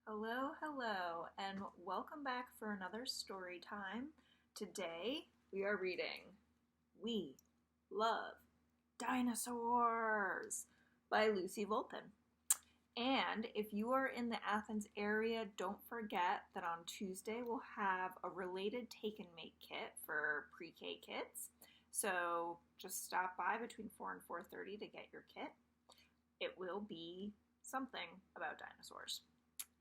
Hello, hello, and welcome back for another story time. Today we are reading We Love Dinosaurs by Lucy Volpin. And if you are in the Athens area, don't forget that on Tuesday we'll have a related take and make kit for pre-K kids. So just stop by between 4 and 4:30 to get your kit. It will be something about dinosaurs.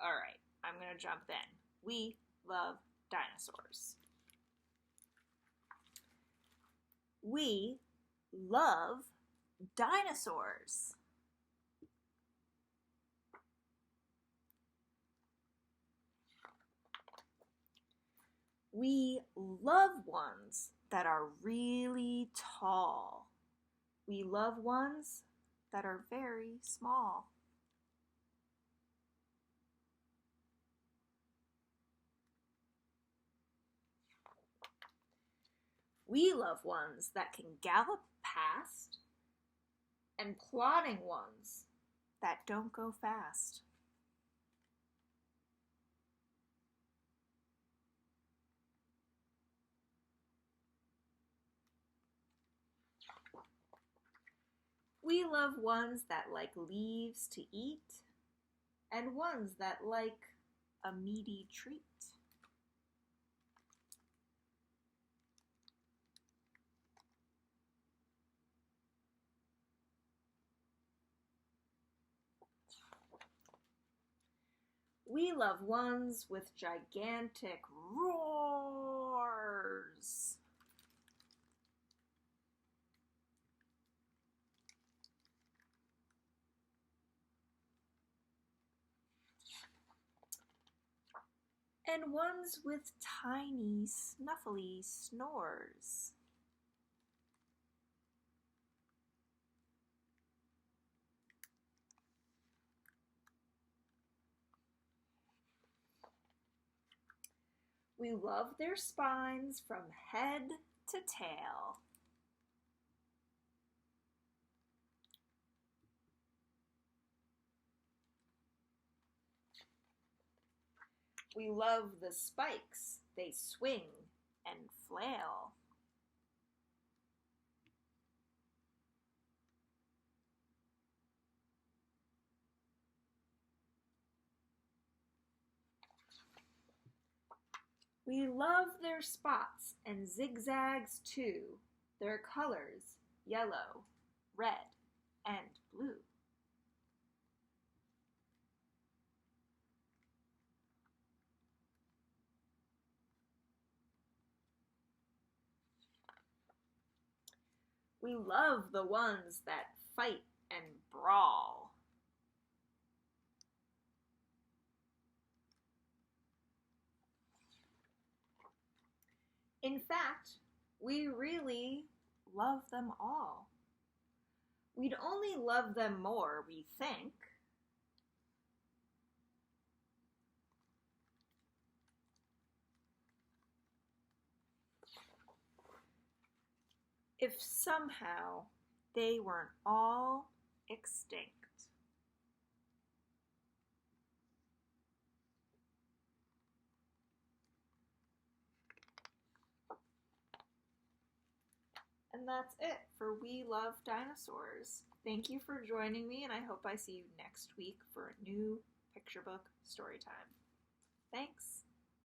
All right, I'm going to jump in. We love dinosaurs. We love dinosaurs. We love ones that are really tall. We love ones that are very small. We love ones that can gallop past and plodding ones that don't go fast. We love ones that like leaves to eat and ones that like a meaty treat. We love ones with gigantic roars. And ones with tiny, snuffly snores. We love their spines from head to tail. We love the spikes they swing and flail. We love their spots and zigzags too, their colors yellow, red, and blue. We love the ones that fight and brawl. In fact, we really love them all. We'd only love them more, we think, if somehow they weren't all extinct. And that's it for We Love Dinosaurs. Thank you for joining me, and I hope I see you next week for a new picture book story time. Thanks.